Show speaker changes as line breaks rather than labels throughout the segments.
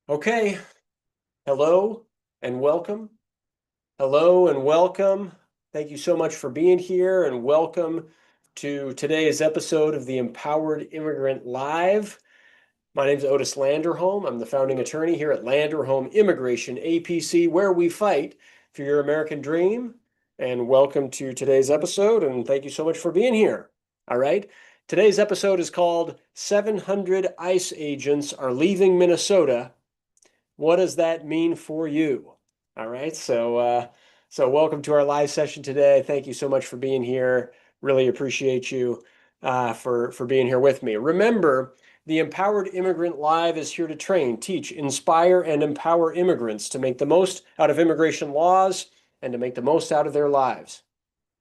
Okay, hello and welcome. Hello and welcome. Thank you so much for being here and welcome to today's episode of the Empowered Immigrant Live. My name is Otis Landerholm. I'm the founding attorney here at Landerholm Immigration, A.P.C, where we fight for your American dream. And welcome to today's episode, and thank you so much for being here. All right. Today's episode is called 700 ICE Agents Are Leaving Minnesota. What does that mean for you? All right. So welcome to our live session today. Thank you so much for being here. Really appreciate you for being here with me. Remember, the Empowered Immigrant Live is here to train, teach, inspire, and empower immigrants to make the most out of immigration laws and to make the most out of their lives.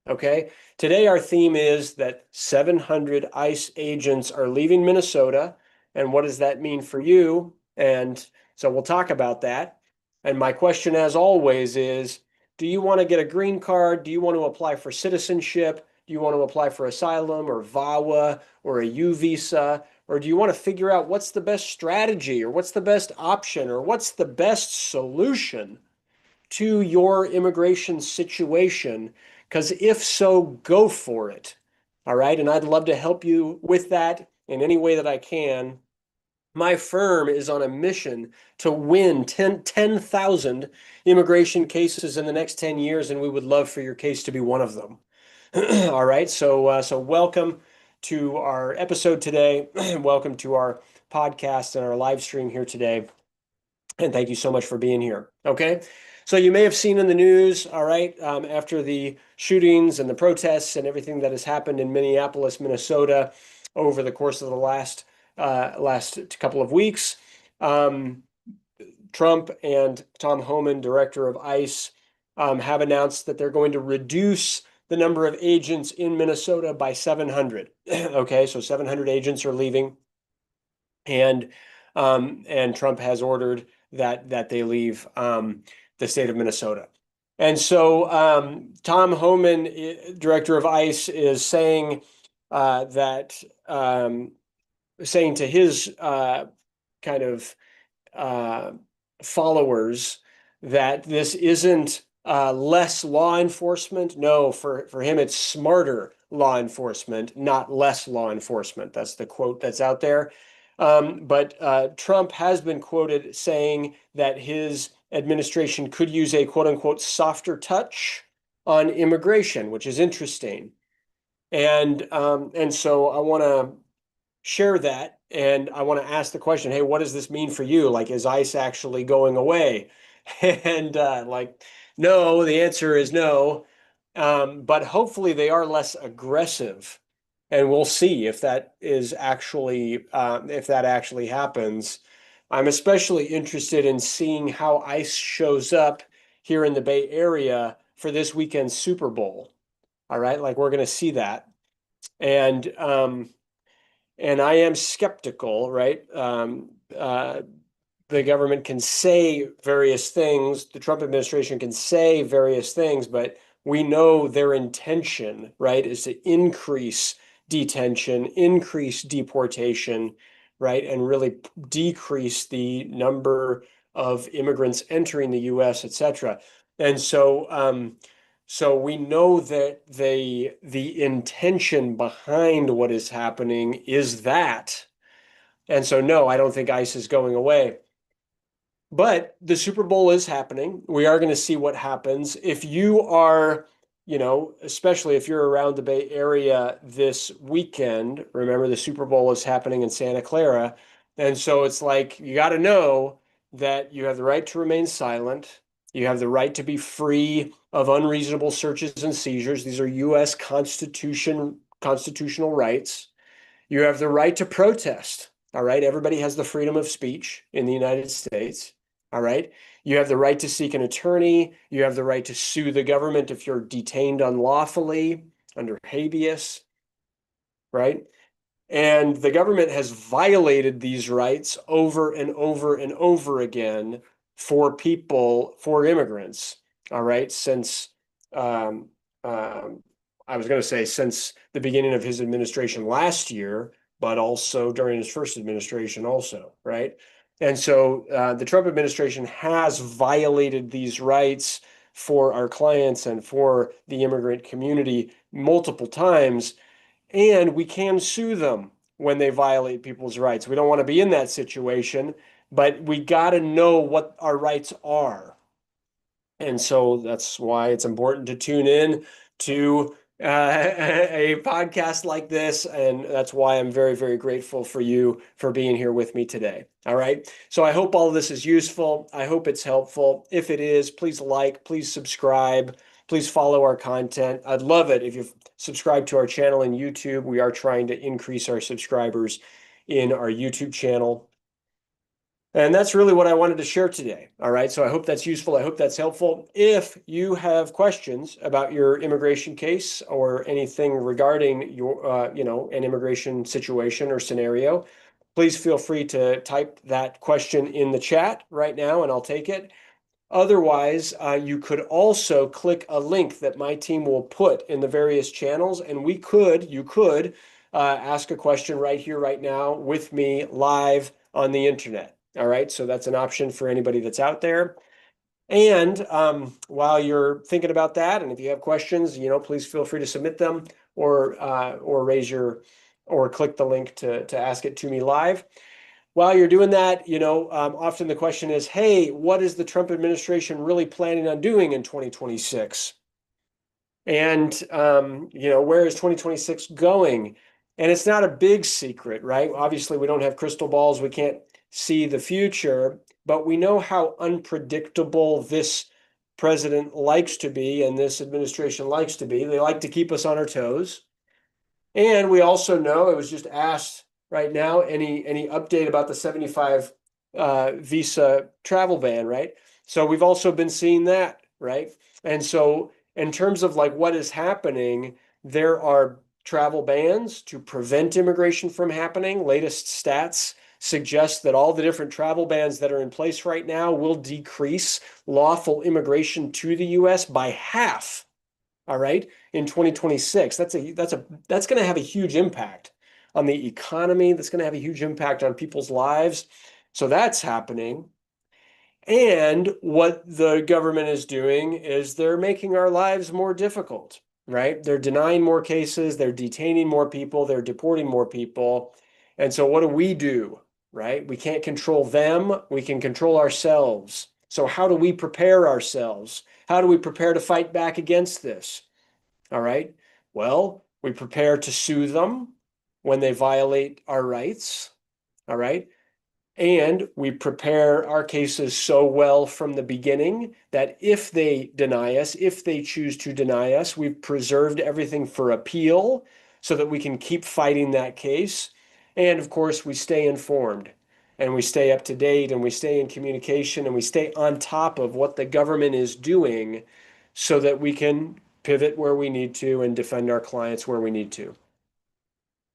Okay. Today, our theme is that 700 ICE agents are leaving Minnesota. And what does that mean for you? And so we'll talk about that. And my question, as always, is do you want to get a green card? Do you want to apply for citizenship? Do you want to apply for asylum or VAWA or a U visa? Or do you want to figure out what's the best strategy or what's the best option or what's the best solution to your immigration situation? Because if so, go for it. All right. And I'd love to help you with that in any way that I can. My firm is on a mission to win 10,000 immigration cases in the next 10 years, and we would love for your case to be one of them. All right. So welcome to our episode today. Welcome to our podcast and our live stream here today. And thank you so much for being here. Okay. So you may have seen in the news, all right, after the shootings and the protests and everything that has happened in Minneapolis, Minnesota, over the course of the last couple of weeks, Trump and Tom Homan, director of ICE, have announced that they're going to reduce the number of agents in Minnesota by 700. Okay, so 700 agents are leaving, and Trump has ordered that they leave the state of Minnesota. And so Tom Homan, director of ICE, is saying that saying to his kind of uh, followers that this isn't less law enforcement. No, for him, it's smarter law enforcement, not less law enforcement. That's the quote that's out there. But Trump has been quoted saying that his administration could use a quote unquote softer touch on immigration, which is interesting. And so I want to share that. And I want to ask the question, hey, what does this mean for you? Like, is ICE actually going away? And no, the answer is no. But hopefully they are less aggressive. And we'll see if that actually happens. I'm especially interested in seeing how ICE shows up here in the Bay Area for this weekend's Super Bowl. All right, like we're going to see that. And and I am skeptical, right? The government can say various things, the Trump administration can say various things, but we know their intention, right, is to increase detention, increase deportation, right, and really decrease the number of immigrants entering the U.S., et cetera. And so we know that the intention behind what is happening is that. And so no, I don't think ICE is going away. But the Super Bowl is happening. We are going to see what happens. If you are, especially if you're around the Bay Area this weekend, remember the Super Bowl is happening in Santa Clara. And so it's like you got to know that you have the right to remain silent. You have the right to be free of unreasonable searches and seizures. These are U.S. constitutional rights. You have the right to protest. All right. Everybody has the freedom of speech in the United States. All right. You have the right to seek an attorney. You have the right to sue the government if you're detained unlawfully under habeas. Right. And the government has violated these rights over and over and over again for immigrants. All right. Um, um, I was going to say since the beginning of his administration last year, but also during his first administration also, right? And so the Trump administration has violated these rights for our clients and for the immigrant community multiple times. And we can sue them when they violate people's rights. We don't want to be in that situation, but we got to know what our rights are. And so that's why it's important to tune in to a podcast like this. And that's why I'm very, very grateful for you for being here with me today. All right. So I hope all of this is useful. I hope it's helpful. If it is, please like, please subscribe, please follow our content. I'd love it if you subscribe to our channel in YouTube. We are trying to increase our subscribers in our YouTube channel. And that's really what I wanted to share today. All right. So I hope that's useful. I hope that's helpful. If you have questions about your immigration case or anything regarding your, an immigration situation or scenario, please feel free to type that question in the chat right now and I'll take it. Otherwise, you could also click a link that my team will put in the various channels, and you could ask a question right here, right now with me live on the internet. All right, so that's an option for anybody that's out there. And while you're thinking about that, and if you have questions, please feel free to submit them or raise your or click the link to ask it to me live. While you're doing that, often the question is, hey, what is the Trump administration really planning on doing in 2026? And, where is 2026 going? And it's not a big secret, right? Obviously, we don't have crystal balls. We can't see the future, but we know how unpredictable this president likes to be and this administration likes to be. They like to keep us on our toes. And we also know it was just asked right now, any update about the 75 visa travel ban, right? So we've also been seeing that, right? And so in terms of like what is happening, there are travel bans to prevent immigration from happening. Latest stats suggest that all the different travel bans that are in place right now will decrease lawful immigration to the US by half. All right, in 2026. That's going to have a huge impact on the economy. That's going to have a huge impact on people's lives. So that's happening. And what the government is doing is they're making our lives more difficult, right? They're denying more cases, they're detaining more people, they're deporting more people. And so what do? Right? We can't control them, we can control ourselves. So how do we prepare ourselves? How do we prepare to fight back against this? All right. Well, we prepare to sue them when they violate our rights. All right. And we prepare our cases so well from the beginning that if they deny us, if they choose to deny us, we've preserved everything for appeal so that we can keep fighting that case. And of course, we stay informed and we stay up to date and we stay in communication and we stay on top of what the government is doing so that we can pivot where we need to and defend our clients where we need to.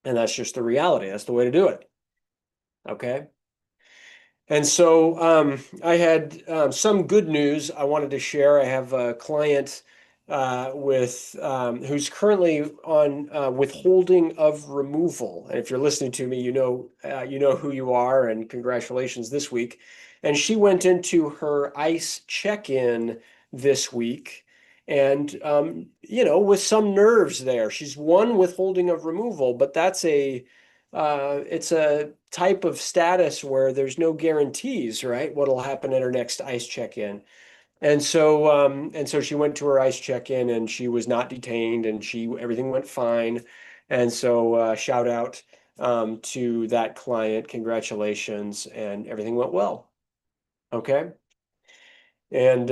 And that's just the reality. That's the way to do it. Okay. And so I had some good news I wanted to share. I have a client with who's currently on withholding of removal. And if you're listening to me, you know who you are, and congratulations this week. And she went into her ICE check-in this week, and with some nerves there. She's won withholding of removal, but it's a type of status where there's no guarantees, right? What'll happen at her next ICE check-in. And so she went to her ICE check-in and she was not detained and everything went fine. And so shout out to that client, congratulations, and everything went well. Okay. And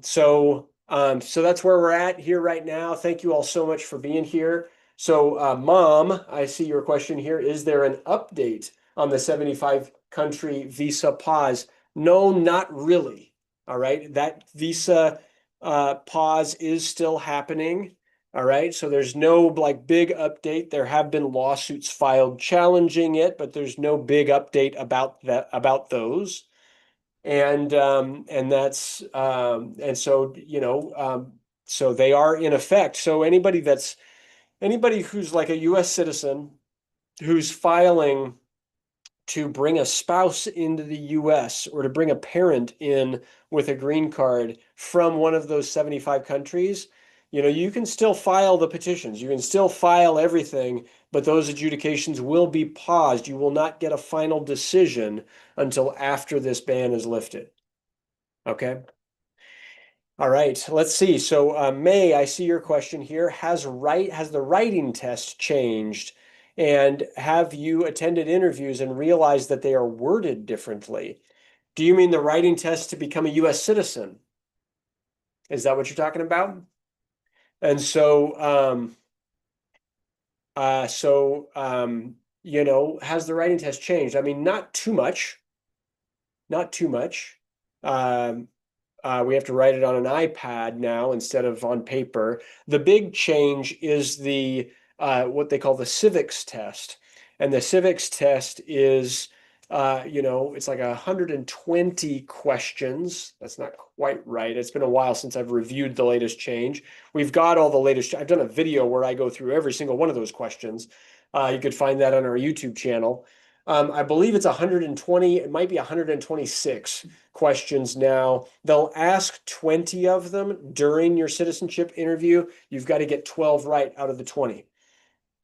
so that's where we're at here right now. Thank you all so much for being here. So, Mom, I see your question here. Is there an update on the 75 country visa pause? No, not really. All right. That visa pause is still happening. All right. So there's no like big update. There have been lawsuits filed challenging it, but there's no big update about those. And that's and so so they are in effect. So anybody who's like a U.S. citizen who's filing to bring a spouse into the US or to bring a parent in with a green card from one of those 75 countries, you can still file the petitions. You can still file everything, but those adjudications will be paused. You will not get a final decision until after this ban is lifted. Okay. All right, let's see. So, May, I see your question here. Has the writing test changed? And have you attended interviews and realized that they are worded differently? Do you mean the writing test to become a US citizen? Is that what you're talking about? And has the writing test changed? I mean, not too much, not too much. Um, we have to write it on an iPad now instead of on paper. The big change is the what they call the civics test. And the civics test is, it's like 120 questions. That's not quite right. It's been a while since I've reviewed the latest change. We've got all the latest. I've done a video where I go through every single one of those questions. You could find that on our YouTube channel. I believe it's 120, it might be 126 questions now. They'll ask 20 of them during your citizenship interview. You've got to get 12 right out of the 20.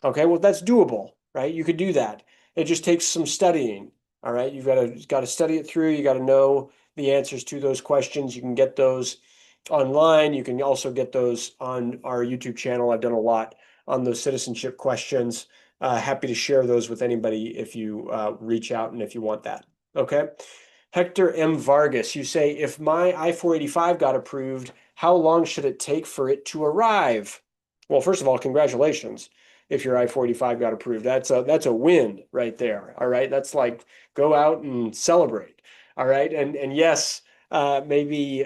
Okay, well, that's doable, right? You could do that. It just takes some studying. All right, you've got to study it through. You got to know the answers to those questions. You can get those online. You can also get those on our YouTube channel. I've done a lot on those citizenship questions. Happy to share those with anybody if you reach out and if you want that. Okay. Hector M. Vargas, you say, if my I-485 got approved, how long should it take for it to arrive? Well, first of all, congratulations. If your I-485 got approved, that's a win right there. All right. That's like go out and celebrate. All right. And yes, maybe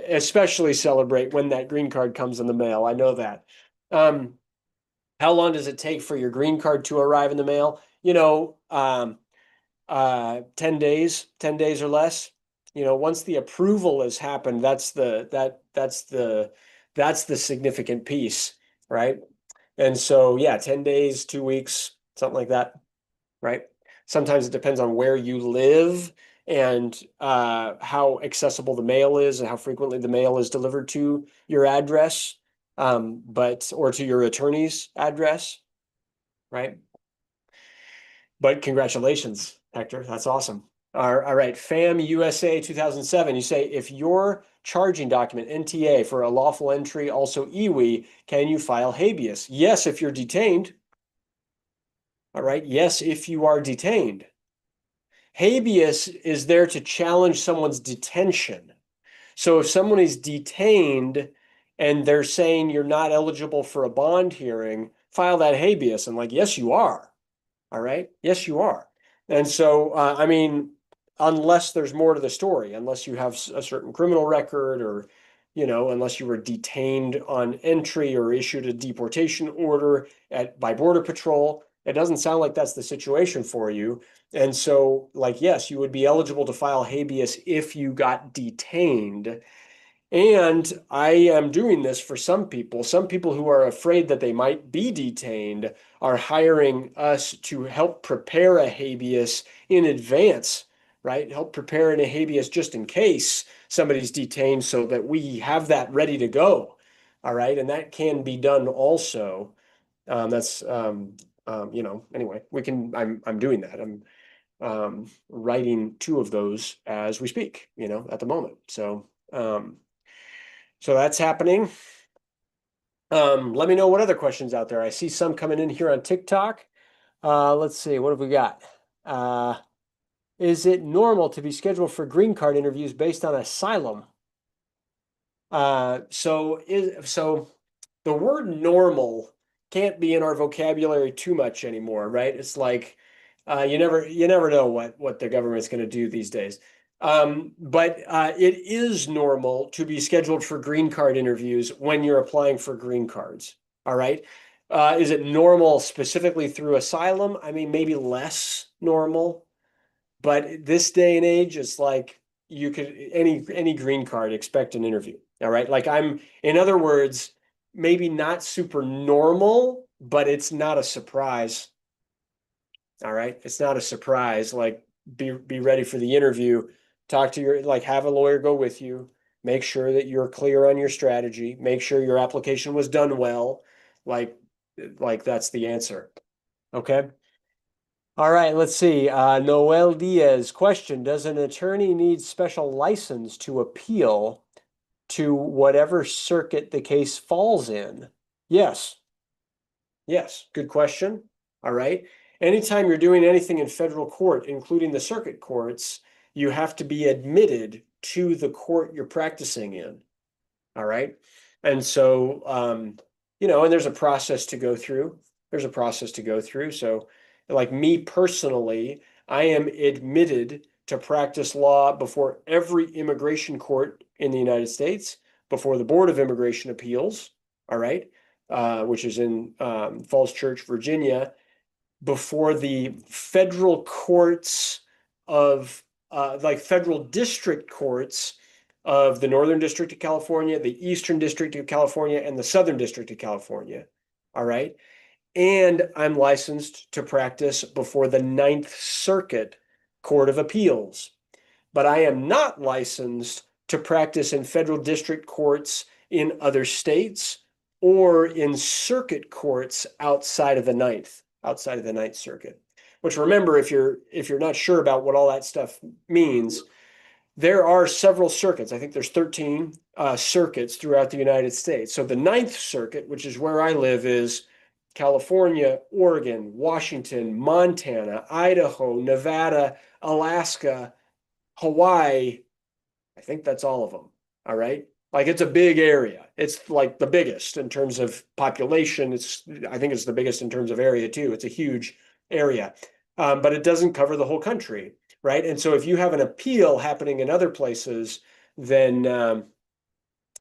especially celebrate when that green card comes in the mail. I know that. How long does it take for your green card to arrive in the mail? 10 days or less. Once the approval has happened, that's the significant piece, right? And so, yeah, 10 days, 2 weeks, something like that, right? Sometimes it depends on where you live and how accessible the mail is and how frequently the mail is delivered to your address, or to your attorney's address, right? But congratulations, Hector. That's awesome. All right, FAM USA 2007. You say, if your charging document, NTA, for a lawful entry, also EWI, can you file habeas? Yes, if you're detained. All right, yes, if you are detained. Habeas is there to challenge someone's detention. So if someone is detained and they're saying you're not eligible for a bond hearing, file that habeas. And like, yes, you are. All right. Yes, you are. And so, I mean, unless there's more to the story, unless you have a certain criminal record or, unless you were detained on entry or issued a deportation order by Border Patrol, it doesn't sound like that's the situation for you. And so, like, yes, you would be eligible to file habeas if you got detained. And I am doing this for some people. Some people who are afraid that they might be detained are hiring us to help prepare a habeas in advance, right? Help prepare a habeas just in case somebody's detained so that we have that ready to go. All right. And that can be done also. Anyway, I'm doing that. I'm writing two of those as we speak, at the moment. So that's happening. Let me know what other questions out there. I see some coming in here on TikTok. Let's see, what have we got? Is it normal to be scheduled for green card interviews based on asylum? So the word normal can't be in our vocabulary too much anymore, right? It's like you never know what the government's going to do these days. But it is normal to be scheduled for green card interviews when you're applying for green cards. All right. Is it normal specifically through asylum? I mean, maybe less normal, but this day and age, it's like you could any green card expect an interview. All right. Like in other words, maybe not super normal, but it's not a surprise. All right. It's not a surprise. Like be ready for the interview. Talk to your like have a lawyer go with you. Make sure that you're clear on your strategy. Make sure your application was done well. Like like that's the answer. Okay. All right, let's see. Noel Diaz, question: does an attorney need special license to appeal to whatever circuit the case falls in? Yes. Yes, good question. All right. Anytime you're doing anything in federal court, including the circuit courts, you have to be admitted to the court you're practicing in. All right. And so, and there's a process to go through. There's a process to go through. So, like me personally, I am admitted to practice law before every immigration court in the United States, before the Board of Immigration Appeals, all right, which is in Falls Church, Virginia, before the federal courts of like federal district courts of the Northern District of California, the Eastern District of California, and the Southern District of California. All right. And I'm licensed to practice before the Ninth Circuit Court of Appeals. But I am not licensed to practice in federal district courts in other states or in circuit courts outside of the Ninth Circuit. Which remember, if you're not sure about what all that stuff means, there are several circuits. I think there's 13 circuits throughout the United States. So the Ninth Circuit, which is where I live, is California, Oregon, Washington, Montana, Idaho, Nevada, Alaska, Hawaii. I think that's all of them. All right. Like it's a big area. It's like the biggest in terms of population. I think it's the biggest in terms of area too. It's a huge area, but it doesn't cover the whole country, right? And so if you have an appeal happening in other places, then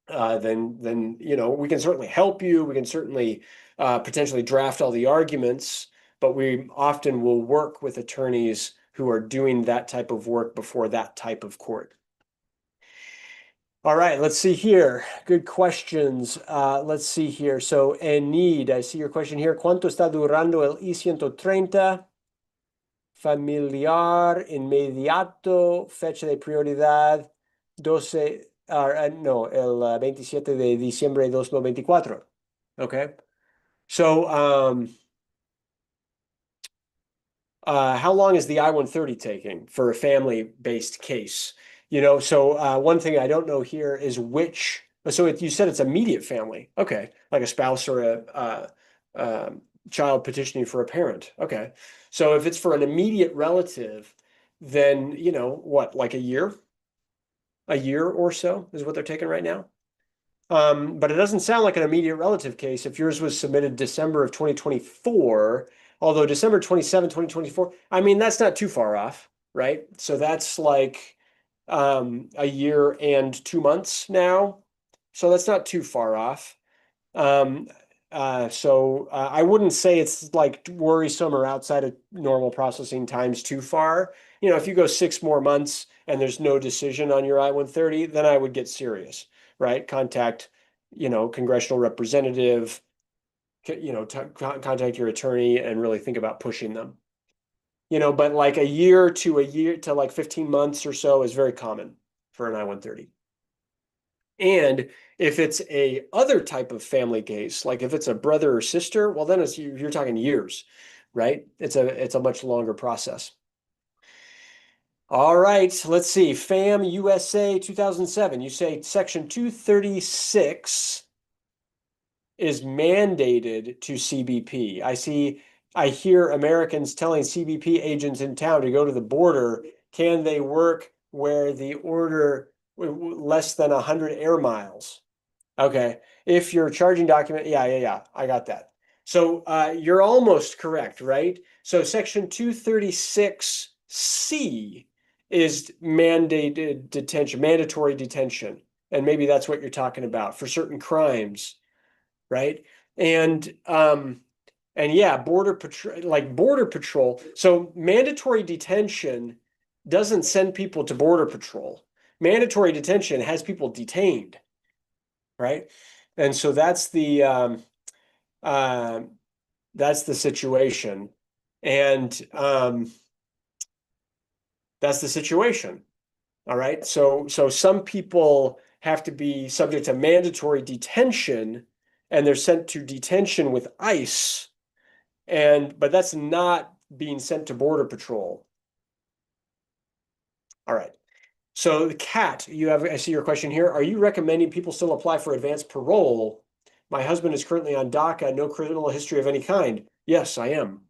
we can certainly help you. We can certainly potentially draft all the arguments, but we often will work with attorneys who are doing that type of work before that type of court. All right, let's see here. Good questions. Let's see here. So, Enid, I see your question here. ¿Cuánto está durando el I-130? Familiar, inmediato, fecha de prioridad, 12, no, el 27 de diciembre de 2024. Okay. So, how long is the I-130 taking for a family-based case? So one thing I don't know here is which. So you said it's immediate family. Okay, like a spouse or a child petitioning for a parent. Okay, so if it's for an immediate relative, then what, like a year or so is what they're taking right now. But it doesn't sound like an immediate relative case if yours was submitted December of 2024, although December 27, 2024, I mean, that's not too far off, right? So that's like a year and 2 months now. So that's not too far off. Um, I wouldn't say it's like worrisome or outside of normal processing times too far. If you go 6 more months and there's no decision on your I-130, then I would get serious, right? Contact, congressional representative, contact your attorney and really think about pushing them. But like a year to like 15 months or so is very common for an I-130. And if it's a other type of family case, like if it's a brother or sister, well, then you're talking years, right? It's a much longer process. All right, let's see. FAM USA 2007. You say Section 236 is mandated to CBP. I hear Americans telling CBP agents in town to go to the border. Can they work where the order less than 100 air miles? Okay. If your charging document, yeah, I got that. So you're almost correct, right? So Section 236C is mandated detention, mandatory detention. And maybe that's what you're talking about for certain crimes, right? And yeah, border patrol. So mandatory detention doesn't send people to border patrol. Mandatory detention has people detained, right? And so uh, that's the situation. And that's the situation. All right. So some people have to be subject to mandatory detention and they're sent to detention with ICE. But that's not being sent to Border Patrol. All right. So the cat, I see your question here. Are you recommending people still apply for advanced parole? My husband is currently on DACA, no criminal history of any kind. Yes, I am.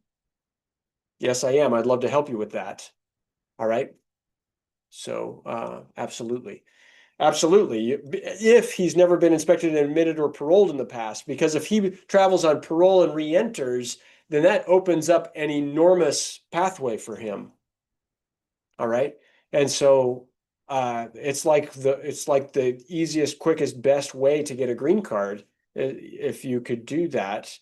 Yes, I am. I'd love to help you with that. All right. So, absolutely. Absolutely. If he's never been inspected and admitted or paroled in the past, because if he travels on parole and re-enters, then that opens up an enormous pathway for him. All right. And so it's like the easiest, quickest, best way to get a green card if you could do that.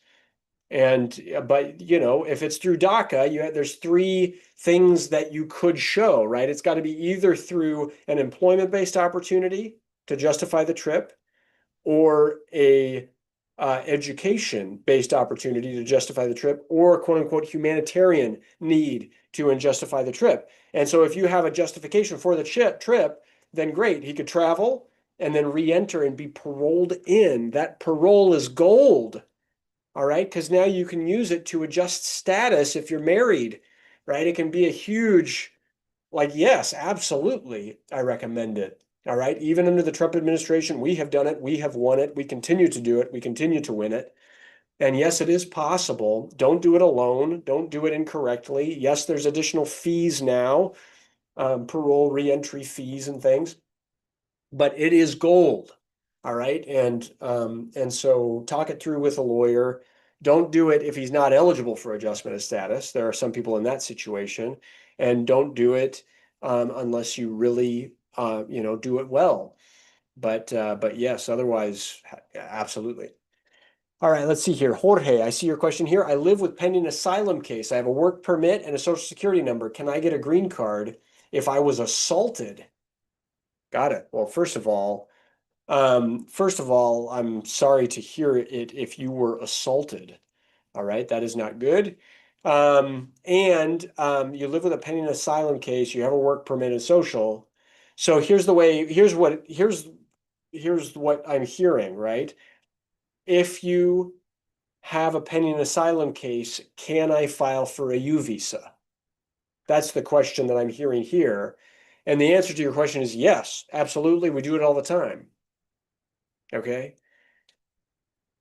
But if it's through DACA, there's three things that you could show, right? It's got to be either through an employment-based opportunity to justify the trip, or a education-based opportunity to justify the trip, or quote unquote humanitarian need to justify the trip. And so if you have a justification for the trip, then great, he could travel and then re-enter and be paroled in. That parole is gold. All right, because now you can use it to adjust status if you're married, right? It can be a huge, like, yes, absolutely, I recommend it. All right, even under the Trump administration, we have done it, we have won it, we continue to do it, we continue to win it. And yes, it is possible. Don't do it alone, don't do it incorrectly. Yes, there's additional fees now, parole reentry fees and things, but it is gold. All right. And so talk it through with a lawyer. Don't do it if he's not eligible for adjustment of status. There are some people in that situation. And don't do it unless you really do it well. But yes, otherwise, absolutely. All right, let's see here. Jorge, I see your question here. I live with pending asylum case. I have a work permit and a social security number. Can I get a green card if I was assaulted? Got it. Well, first of all, I'm sorry to hear it if you were assaulted. All right, that is not good. And you live with a pending asylum case, you have a work permit and social. So here's what I'm hearing, right? If you have a pending asylum case, can I file for a U visa? That's the question that I'm hearing here. And the answer to your question is yes, absolutely. We do it all the time. Okay.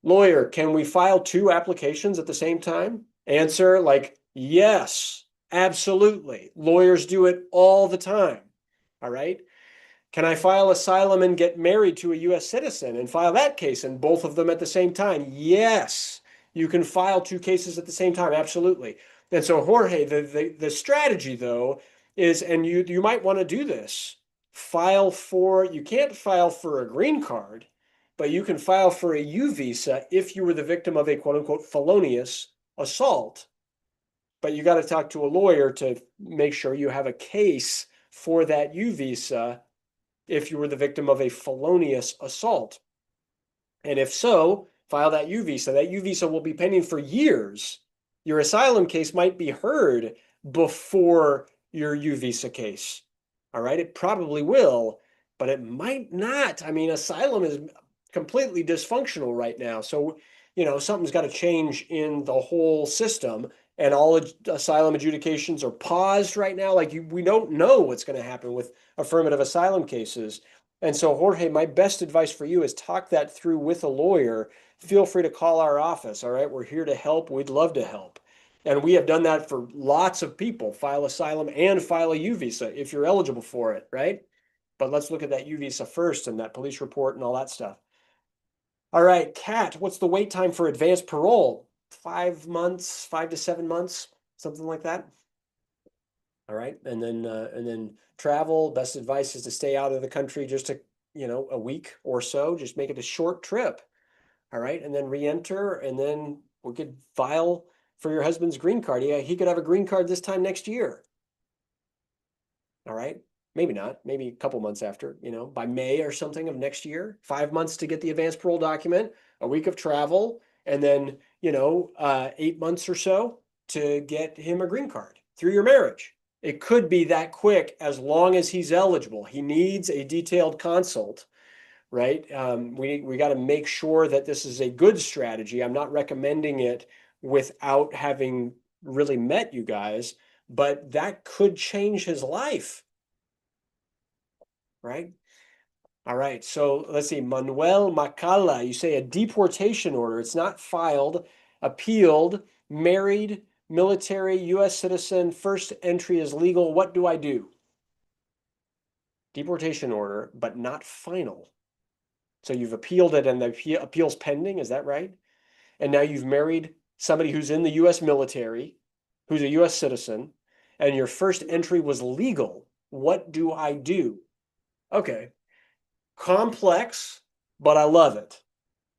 Lawyer, can we file two applications at the same time? Answer, like, yes, absolutely. Lawyers do it all the time. All right. Can I file asylum and get married to a US citizen and file that case and both of them at the same time? Yes, you can file two cases at the same time. Absolutely. And so, Jorge, the strategy though is, and you might want to do this, you can't file for a green card, but you can file for a U visa if you were the victim of a quote unquote felonious assault. But you got to talk to a lawyer to make sure you have a case for that U visa if you were the victim of a felonious assault. And if so, file that U visa. That U visa will be pending for years. Your asylum case might be heard before your U visa case. All right, it probably will, but it might not. I mean, asylum is completely dysfunctional right now. So, something's got to change in the whole system. And all asylum adjudications are paused right now. Like we don't know what's going to happen with affirmative asylum cases. And so, Jorge, my best advice for you is talk that through with a lawyer. Feel free to call our office. All right, we're here to help. We'd love to help. And we have done that for lots of people. File asylum and file a U visa if you're eligible for it, right? But let's look at that U visa first and that police report and all that stuff. All right, Kat, what's the wait time for advanced parole? 5 months, 5 to 7 months, something like that. All right, and then travel. Best advice is to stay out of the country just a week or so. Just make it a short trip. All right, and then re-enter, and then we could file for your husband's green card. Yeah, he could have a green card this time next year. All right, maybe not. Maybe a couple months after. By May or something of next year. 5 months to get the advanced parole document. A week of travel, and then 8 months or so to get him a green card through your marriage. It could be that quick as long as he's eligible. He needs a detailed consult, right? We got to make sure that this is a good strategy. I'm not recommending it without having really met you guys, but that could change his life, right? All right, so let's see. Manuel Macala, you say a deportation order. It's not filed, appealed, married, military, U.S. citizen, first entry is legal. What do I do? Deportation order, but not final. So you've appealed it and the appeal's pending, is that right? And now you've married somebody who's in the U.S. military, who's a U.S. citizen, and your first entry was legal. What do I do? Okay, complex, but I love it.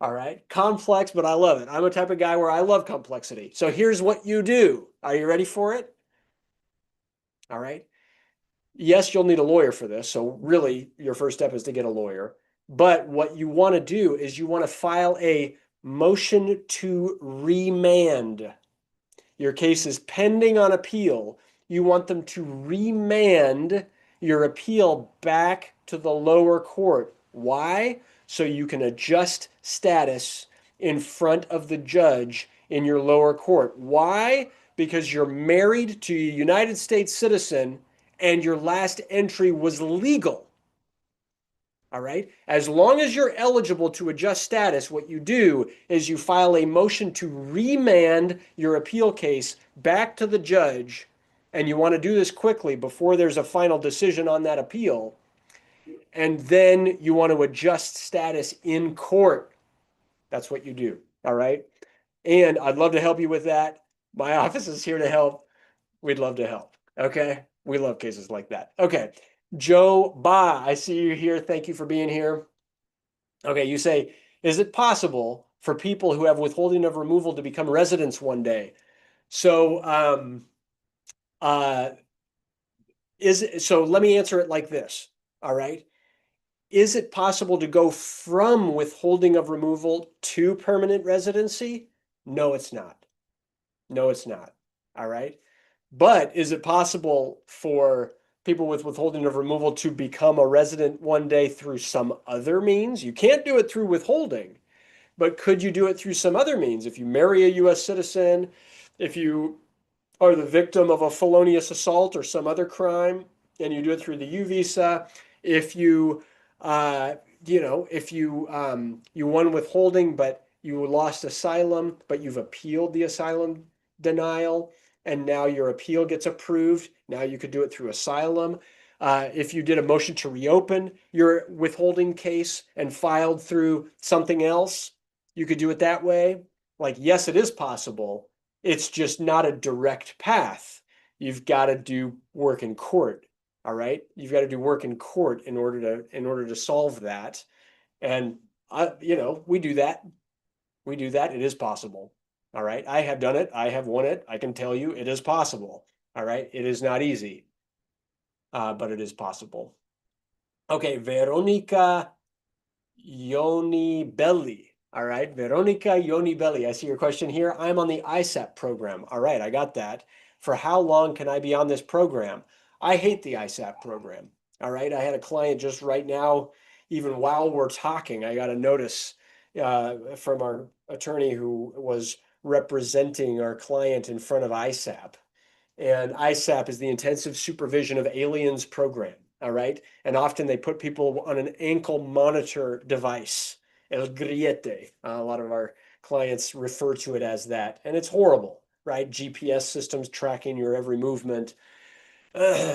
All right, complex, but I love it. I'm a type of guy where I love complexity. So here's what you do. Are you ready for it? All right. Yes, you'll need a lawyer for this. So really, your first step is to get a lawyer. But what you want to do is you want to file a motion to remand. Your case is pending on appeal. You want them to remand your appeal back to the lower court. Why? So you can adjust status in front of the judge in your lower court. Why? Because you're married to a United States citizen and your last entry was legal. All right. As long as you're eligible to adjust status, what you do is you file a motion to remand your appeal case back to the judge. And you want to do this quickly before there's a final decision on that appeal. And then you want to adjust status in court. That's what you do. All right. And I'd love to help you with that. My office is here to help. We'd love to help. Okay. We love cases like that. Okay. Joe Ba, I see you here. Thank you for being here. Okay, you say, is it possible for people who have withholding of removal to become residents one day? So, uh, so let me answer it like this. All right. Is it possible to go from withholding of removal to permanent residency? No, it's not. No, it's not. All right. But is it possible for people with withholding of removal to become a resident one day through some other means? You can't do it through withholding, but could you do it through some other means? If you marry a U.S. citizen, if you are the victim of a felonious assault or some other crime, and you do it through the U visa, if you, uh, if you won withholding, but you lost asylum, but you've appealed the asylum denial, and now your appeal gets approved. Now you could do it through asylum. If you did a motion to reopen your withholding case and filed through something else, you could do it that way. Like, yes, it is possible. It's just not a direct path. You've got to do work in court. All right. You've got to do work in court in order to solve that. And we do that. We do that. It is possible. All right. I have done it. I have won it. I can tell you it is possible. All right. It is not easy, but it is possible. Okay. Veronica Yoni Belli. All right, Veronica Yoni Belli. I see your question here. I'm on the ISAP program. All right, I got that. For how long can I be on this program? I hate the ISAP program. All right, I had a client just right now, even while we're talking, I got a notice from our attorney who was representing our client in front of ISAP. And ISAP is the Intensive Supervision of Aliens program. All right. And often they put people on an ankle monitor device, el griete. A lot of our clients refer to it as that. And it's horrible, right? GPS systems tracking your every movement.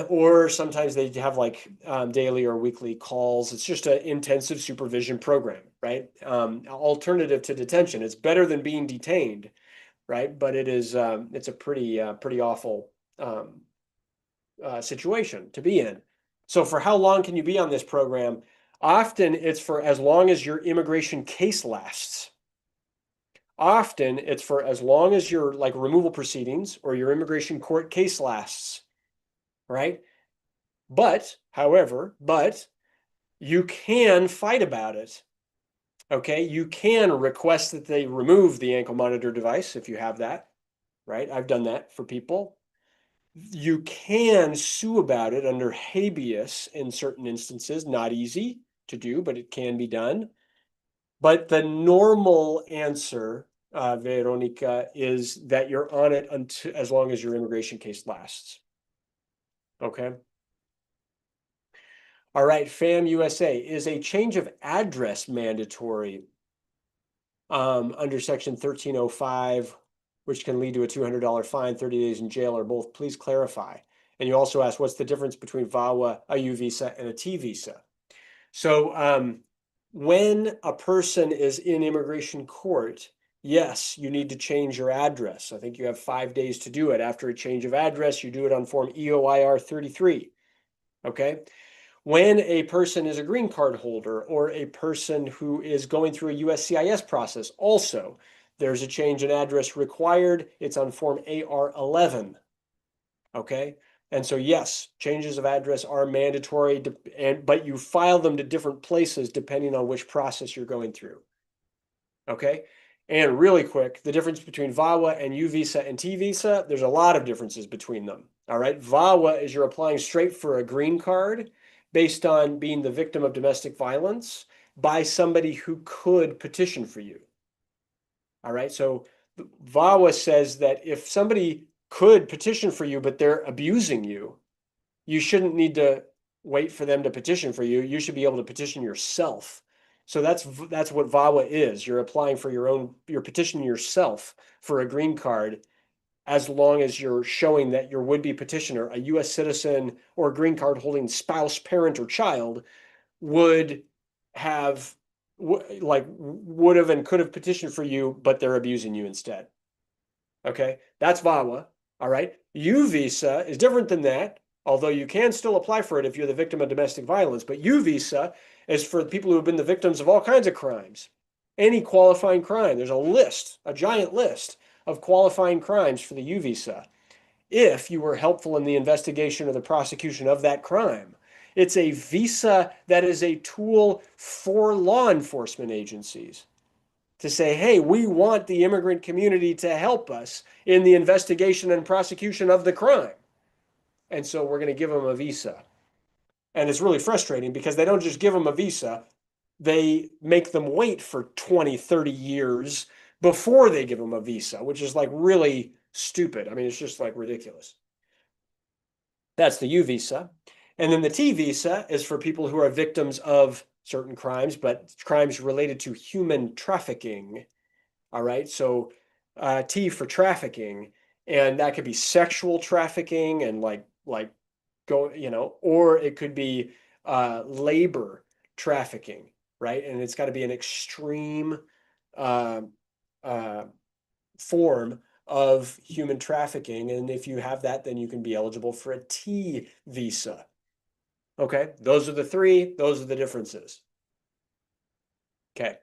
Or sometimes they have like daily or weekly calls. It's just an intensive supervision program, right? Alternative to detention. It's better than being detained, right? But it's a pretty awful situation to be in. So for how long can you be on this program? Often it's for as long as your immigration case lasts. Often it's for as long as your like removal proceedings or your immigration court case lasts, right? However, you can fight about it. Okay, you can request that they remove the ankle monitor device if you have that, right? I've done that for people. You can sue about it under habeas in certain instances. Not easy to do, but it can be done. But the normal answer, Veronica, is that you're on it until as long as your immigration case lasts. Okay. All right, FAM USA, is a change of address mandatory under Section 1305, which can lead to a $200 fine, 30 days in jail, or both? Please clarify. And you also asked, what's the difference between VAWA, a U visa, and a T visa? So when a person is in immigration court, yes, you need to change your address. I think you have 5 days to do it. After a change of address, you do it on Form EOIR 33. Okay. When a person is a green card holder or a person who is going through a USCIS process, also, there's a change in address required. It's on Form AR 11. Okay. And so, yes, changes of address are mandatory, but you file them to different places depending on which process you're going through. Okay. And really quick, the difference between VAWA and U visa and T visa, there's a lot of differences between them. All right. VAWA is you're applying straight for a green card based on being the victim of domestic violence by somebody who could petition for you. All right. So VAWA says that if somebody could petition for you, but they're abusing you, you shouldn't need to wait for them to petition for you. You should be able to petition yourself. So that's what VAWA is. You're applying for you're petitioning yourself for a green card as long as you're showing that your would-be petitioner, a US citizen or a green card holding spouse, parent, or child, would have would have and could have petitioned for you, but they're abusing you instead. Okay, that's VAWA. All right. U visa is different than that, although you can still apply for it if you're the victim of domestic violence. But U visa is for people who have been the victims of all kinds of crimes, any qualifying crime. There's a list, a giant list of qualifying crimes for the U visa if you were helpful in the investigation or the prosecution of that crime. It's a visa that is a tool for law enforcement agencies to say, hey, we want the immigrant community to help us in the investigation and prosecution of the crime. And so we're going to give them a visa. And it's really frustrating because they don't just give them a visa, they make them wait for 20, 30 years before they give them a visa, which is like really stupid. I mean, it's just like ridiculous. That's the U visa. And then the T visa is for people who are victims of certain crimes, but crimes related to human trafficking. All right. So T for trafficking, and that could be sexual trafficking and like go, or it could be labor trafficking, right? And it's got to be an extreme uh, uh, form of human trafficking. And if you have that, then you can be eligible for a T visa. Okay, those are the three. Those are the differences. Okay.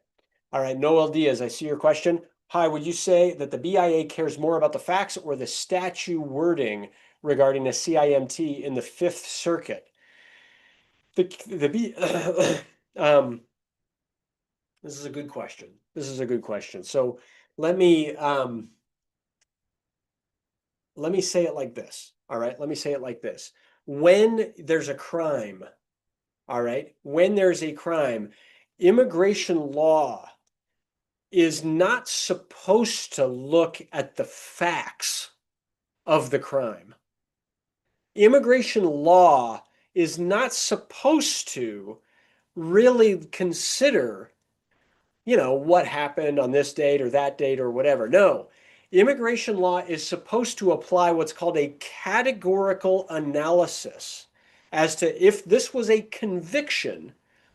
All right, Noel Diaz, I see your question. Hi, would you say that the BIA cares more about the facts or the statute wording regarding a CIMT in the Fifth Circuit? Um, this is a good question. This is a good question. So let me say it like this. All right, let me say it like this. When there's a crime, all right, when there's a crime, immigration law is not supposed to look at the facts of the crime. Immigration law is not supposed to really consider, what happened on this date or that date or whatever. No, immigration law is supposed to apply what's called a categorical analysis as to if this was a conviction,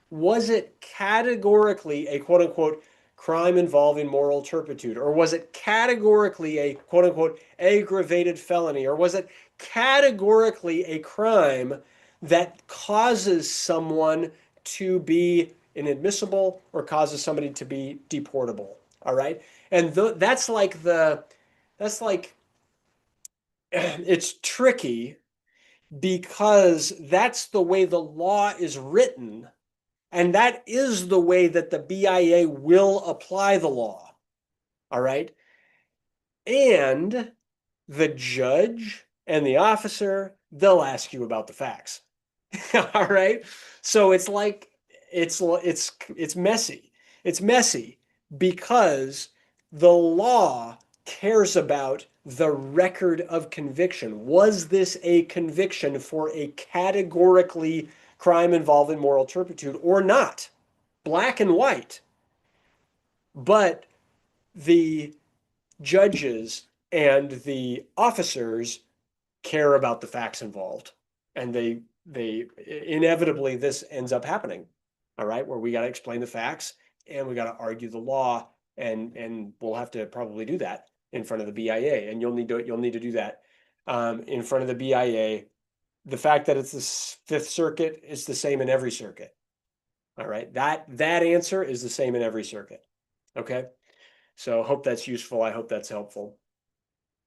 was it categorically a quote unquote crime involving moral turpitude? Or was it categorically a quote unquote aggravated felony? Or was it categorically a crime that causes someone to be inadmissible or causes somebody to be deportable? All right. And that's like, it's tricky because that's the way the law is written. And that is the way that the BIA will apply the law. All right. And The judge and the officer, they'll ask you about the facts. All right. So it's like it's messy. It's messy because the law cares about the record of conviction. Was this a conviction for a categorically crime involving moral turpitude or not? Black and white. But the judges and the officers care about the facts involved, and they inevitably this ends up happening. All right, where we got to explain the facts and we got to argue the law, and we'll have to probably do that in front of the BIA, and you'll need to do that in front of the BIA. The fact that it's the Fifth Circuit is the same in every circuit. All right, that answer is the same in every circuit. Okay, so hope that's useful. I hope that's helpful.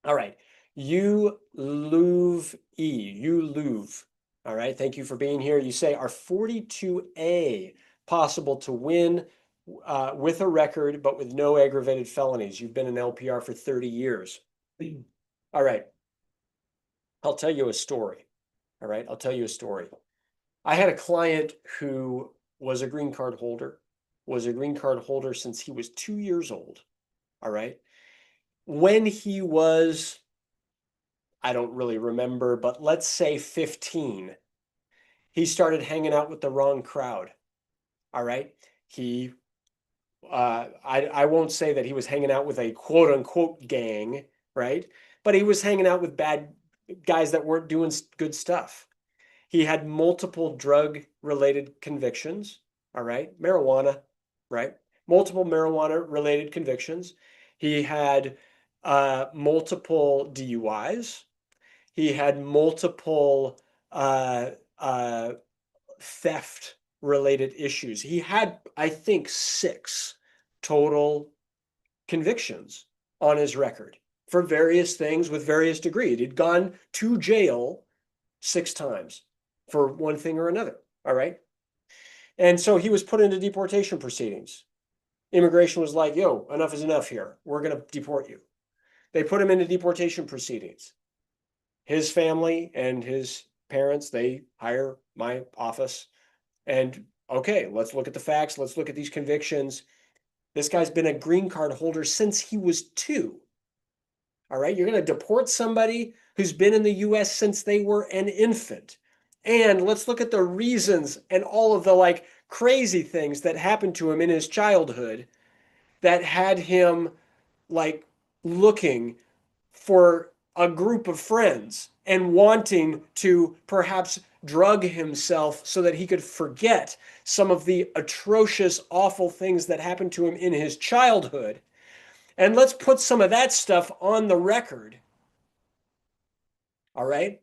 All right. You Louvre E. You Louvre. All right. Thank you for being here. You say, are 42A possible to win with a record, but with no aggravated felonies? You've been an LPR for 30 years. All right. I'll tell you a story. All right. I'll tell you a story. I had a client who was a green card holder, since he was 2 years old. All right. When he was, I don't really remember, but let's say 15, he started hanging out with the wrong crowd. All right. I won't say that he was hanging out with a quote unquote gang, right? But he was hanging out with bad guys that weren't doing good stuff. He had multiple drug related convictions. All right. Marijuana, right? Multiple marijuana related convictions. He had multiple DUIs. He had multiple uh, uh, theft related issues. He had, I think, 6 total convictions on his record for various things with various degrees. He'd gone to jail 6 times for one thing or another. All right. And so he was put into deportation proceedings. Immigration was like, yo, enough is enough here. We're going to deport you. They put him into deportation proceedings. His family and his parents, they hire my office. And okay, let's look at the facts. Let's look at these convictions. This guy's been a green card holder since he was 2. All right, you're going to deport somebody who's been in the US since they were an infant. And let's look at the reasons and all of the like crazy things that happened to him in his childhood that had him like looking for a group of friends and wanting to perhaps drug himself so that he could forget some of the atrocious, awful things that happened to him in his childhood. And let's put some of that stuff on the record. All right.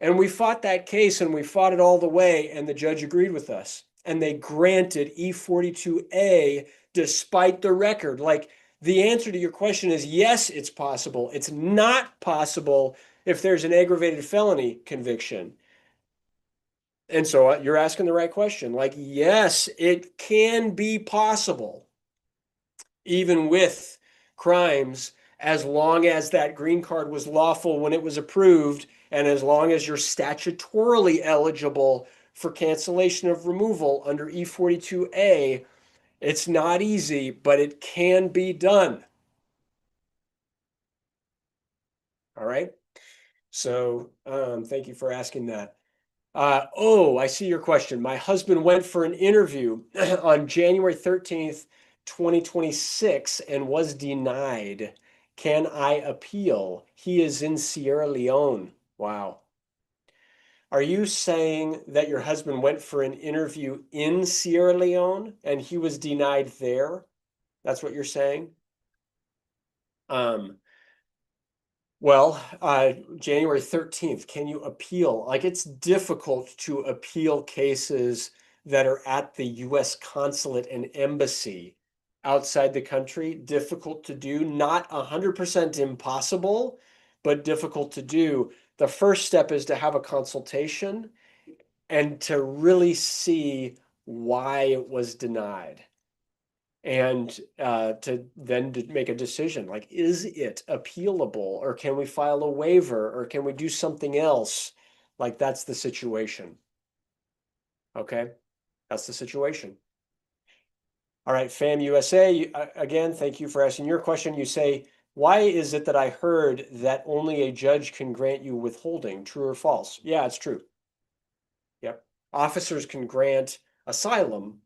And we fought that case and we fought it all the way, and the judge agreed with us. And they granted E42A despite the record. Like, the answer to your question is yes, it's possible. It's not possible if there's an aggravated felony conviction. And so you're asking the right question. Like, yes, it can be possible, even with crimes, as long as that green card was lawful when it was approved, and as long as you're statutorily eligible for cancellation of removal under E42A. It's not easy, but it can be done. All right. So thank you for asking that. I see your question. My husband went for an interview on January 13th, 2026 and was denied. Can I appeal? He is in Sierra Leone. Wow. Are you saying that your husband went for an interview in Sierra Leone and he was denied there? That's what you're saying? Um, January 13th, can you appeal? Like, it's difficult to appeal cases that are at the US consulate and embassy outside the country. Difficult to do, not 100% impossible, but difficult to do. The first step is to have a consultation and to really see why it was denied. and to make a decision like, is it appealable, or can we file a waiver, or can we do something else? Like, that's the situation. Okay, that's the situation. All right, Fam USA, again, thank you for asking your question. You say, why is it that I heard that only a judge can grant you withholding? True or false? Yeah, it's true. Yep. Officers can grant asylum,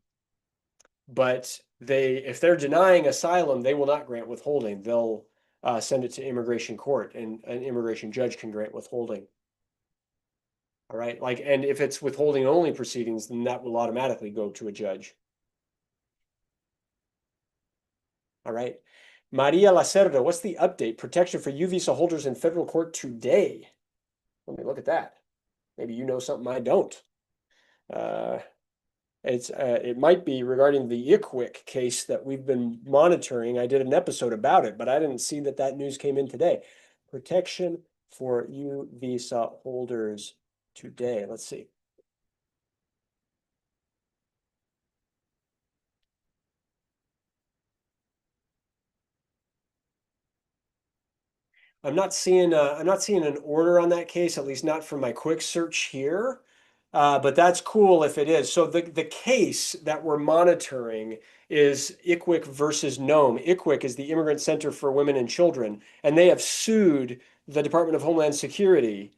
but if they're denying asylum, they will not grant withholding. They'll send it to immigration court, and an immigration judge can grant withholding. All right, like, and if it's withholding only proceedings, then that will automatically go to a judge. All right. Maria Lacerda, what's the update? Protection for U visa holders in federal court today. Let me look at that. Maybe you know something I don't. Uh, it might be regarding the ICWIC case that we've been monitoring. I did an episode about it, but I didn't see that news came in today. Protection for U visa holders today. Let's see. I'm not seeing an order on that case, at least not from my quick search here. But that's cool if it is. So the case that we're monitoring is ICWIC versus NOME. ICWIC is the Immigrant Center for Women and Children, and they have sued the Department of Homeland Security,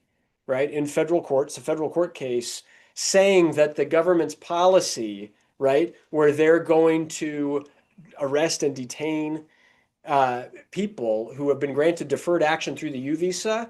right, in federal court. It's a federal court case saying that the government's policy, right, where they're going to arrest and detain people who have been granted deferred action through the U visa,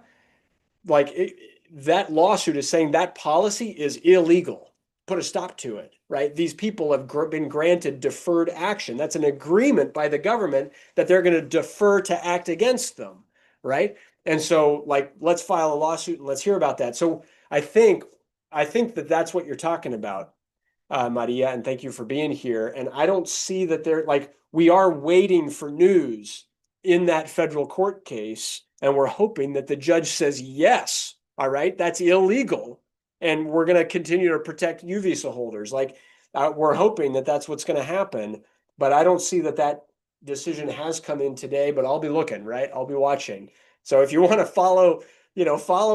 like that lawsuit is saying that policy is illegal. Put a stop to it, right? These people have been granted deferred action. That's an agreement by the government that they're going to defer to act against them, right? And so, like, let's file a lawsuit and let's hear about that. So I think that that's what you're talking about, Maria, and thank you for being here. And I don't see that we are waiting for news in that federal court case, and we're hoping that the judge says yes. All right, that's illegal, and we're going to continue to protect U visa holders. Like, we're hoping that that's what's going to happen, but I don't see that decision has come in today. But I'll be looking, right? I'll be watching. So if you want to follow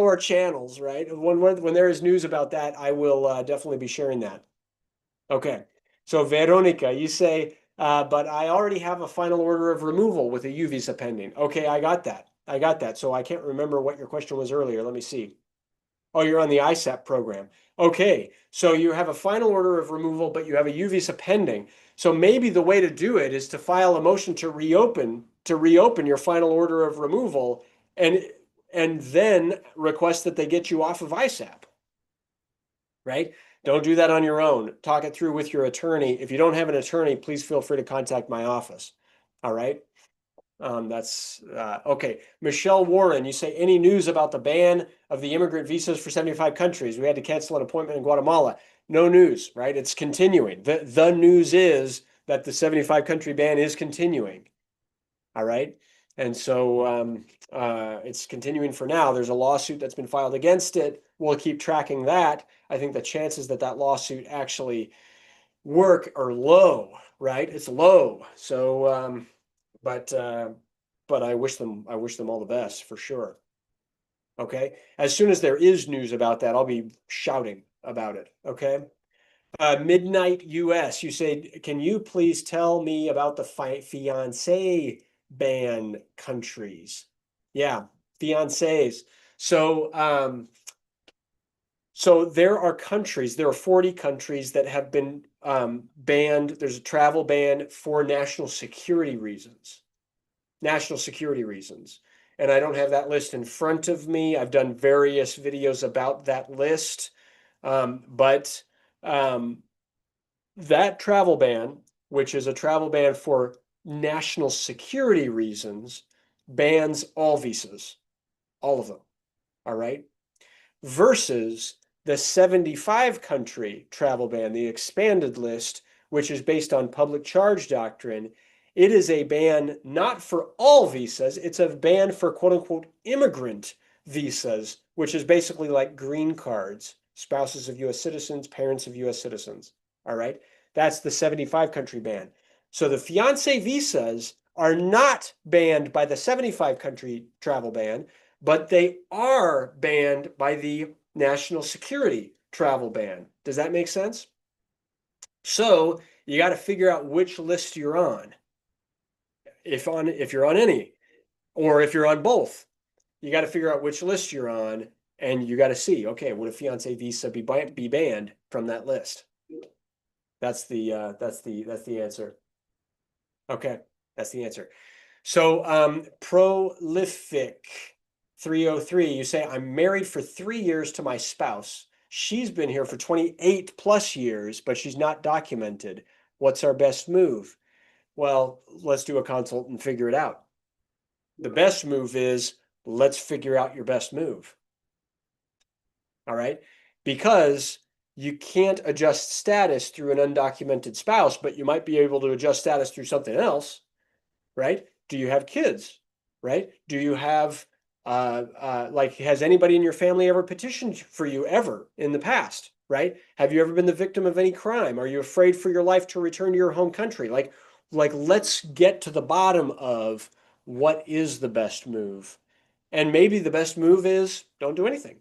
our channels, right? When there is news about that, I will definitely be sharing that. Okay. So Veronica, you say, but I already have a final order of removal with a U visa pending. Okay, I got that. I got that. So I can't remember what your question was earlier. Let me see. Oh, you're on the ISAP program. Okay, so you have a final order of removal, but you have a U visa pending. So maybe the way to do it is to file a motion to reopen your final order of removal, and then request that they get you off of ISAP, right? Don't do that on your own. Talk it through with your attorney. If you don't have an attorney, please feel free to contact my office. All right. That's okay. Michelle Warren, you say any news about the ban of the immigrant visas for 75 countries? We had to cancel an appointment in Guatemala. No news, right? It's continuing. The news is that the 75 country ban is continuing. All right. And so it's continuing for now. There's a lawsuit that's been filed against it. We'll keep tracking that. I think the chances that lawsuit actually work are low, right? It's low. So, but I wish them all the best for sure. Okay. As soon as there is news about that, I'll be shouting about it. Okay. Midnight US, you say, can you please tell me about the fiance ban countries? Yeah, fiancés. So, there are 40 countries that have been banned. There's a travel ban for national security reasons. National security reasons. And I don't have that list in front of me. I've done various videos about that list. But that travel ban, which is a travel ban for national security reasons, bans all visas, all of them. All right. Versus the 75 country travel ban, the expanded list, which is based on public charge doctrine. It is a ban not for all visas, it's a ban for quote unquote immigrant visas, which is basically like green cards, spouses of US citizens, parents of US citizens. All right. That's the 75 country ban. So the fiance visas are not banned by the 75 country travel ban, but they are banned by the national security travel ban. Does that make sense? So you got to figure out which list you're on. If you're on any, or if you're on both, you got to figure out which list you're on, and you got to see, okay, would a fiance visa be banned from that list? That's the answer. Okay, that's the answer. So, prolific 303, you say, I'm married for 3 years to my spouse. She's been here for 28 plus years, but she's not documented. What's our best move? Well, let's do a consult and figure it out. The best move is let's figure out your best move. All right. Because you can't adjust status through an undocumented spouse, but you might be able to adjust status through something else, right? Do you have kids, right? Do you have, like, has anybody in your family ever petitioned for you ever in the past, right? Have you ever been the victim of any crime? Are you afraid for your life to return to your home country? Like, let's get to the bottom of what is the best move. And maybe the best move is don't do anything,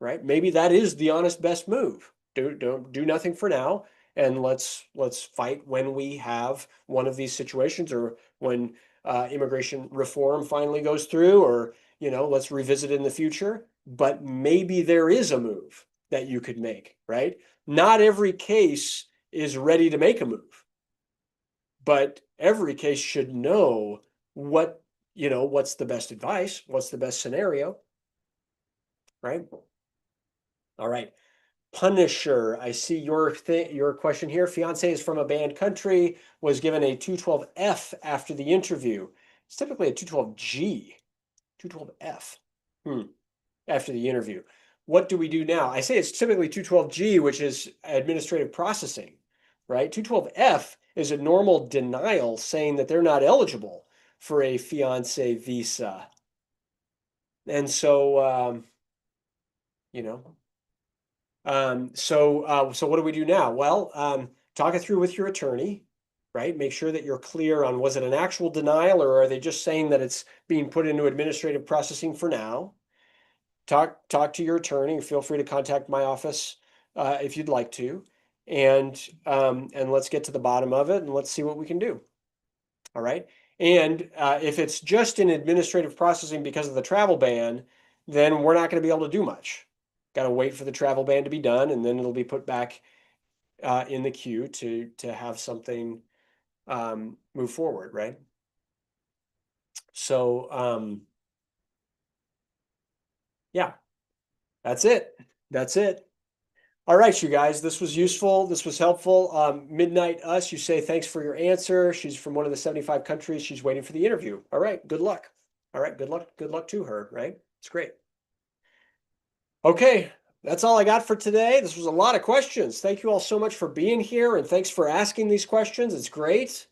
right? Maybe that is the honest best move. Don't do nothing for now, and let's fight when we have one of these situations, or when immigration reform finally goes through, or let's revisit in the future. But maybe there is a move that you could make, right? Not every case is ready to make a move, but every case should know what's the best advice, what's the best scenario, right? All right. Punisher, I see your question here. Fiance is from a banned country, was given a 212F after the interview. It's typically a 212G, 212F. After the interview. What do we do now? I say it's typically 212G, which is administrative processing, right? 212F is a normal denial saying that they're not eligible for a fiance visa. And so, you know, so what do we do now? Well, talk it through with your attorney, right? Make sure that you're clear on, was it an actual denial, or are they just saying that it's being put into administrative processing for now? Talk to your attorney. Feel free to contact my office if you'd like to, and let's get to the bottom of it, and let's see what we can do. All right. And if it's just in administrative processing because of the travel ban, then we're not going to be able to do much. Got to wait for the travel ban to be done, and then it'll be put back in the queue to have something move forward, right? So yeah, that's it. That's it. All right, you guys, this was useful. This was helpful. Midnight Us, you say thanks for your answer. She's from one of the 75 countries. She's waiting for the interview. All right, good luck. All right, good luck. Good luck to her, right? It's great. Okay, that's all I got for today. This was a lot of questions. Thank you all so much for being here, and thanks for asking these questions. It's great.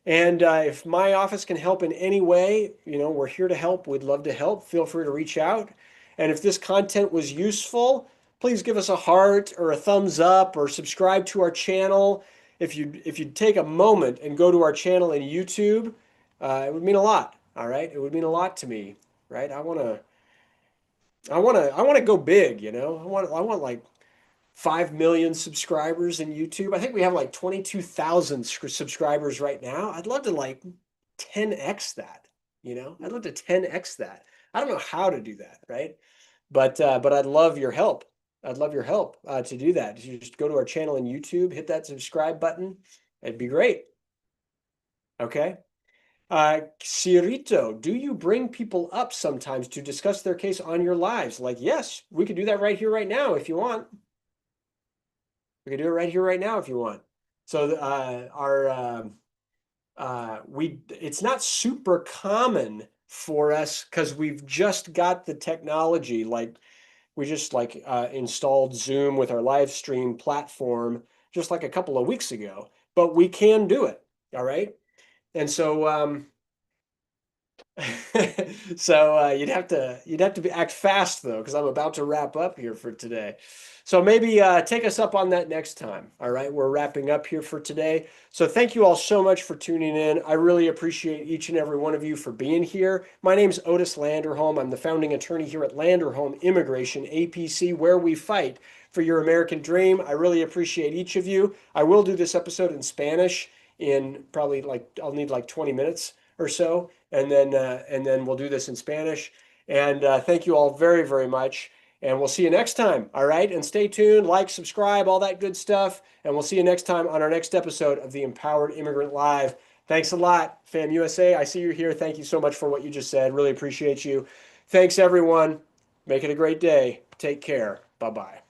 And if my office can help in any way, we're here to help. We'd love to help. Feel free to reach out. And if this content was useful, please give us a heart or a thumbs up, or subscribe to our channel. If you'd take a moment and go to our channel in YouTube, it would mean a lot. All right, it would mean a lot to me, right? I want to go big. I want like 5 million subscribers in YouTube. I think we have like 22,000 subscribers right now. I'd love to like 10x that, I'd love to 10x that. I don't know how to do that, right? But I'd love your help. I'd love your help to do that. You just go to our channel in YouTube, hit that subscribe button. It'd be great. Okay. Cirito, do you bring people up sometimes to discuss their case on your lives? Like, yes, we could do that right here, right now, if you want. We could do it right here, right now, if you want. So it's not super common for us because we've just got the technology. Like, we just installed Zoom with our live stream platform just like a couple of weeks ago, but we can do it. All right. And so So act fast though, because I'm about to wrap up here for today. So maybe take us up on that next time. All right, we're wrapping up here for today. So thank you all so much for tuning in. I really appreciate each and every one of you for being here. My name's Otis Landerholm. I'm the founding attorney here at Landerholm Immigration, APC, where we fight for your American dream. I really appreciate each of you. I will do this episode in Spanish in probably I'll need like 20 minutes or so, and then we'll do this in Spanish. And thank you all very, very much. And we'll see you next time. All right. And stay tuned, like, subscribe, all that good stuff. And we'll see you next time on our next episode of the Empowered Immigrant Live. Thanks a lot, Fam USA. I see you here. Thank you so much for what you just said. Really appreciate you. Thanks, everyone. Make it a great day. Take care. Bye bye.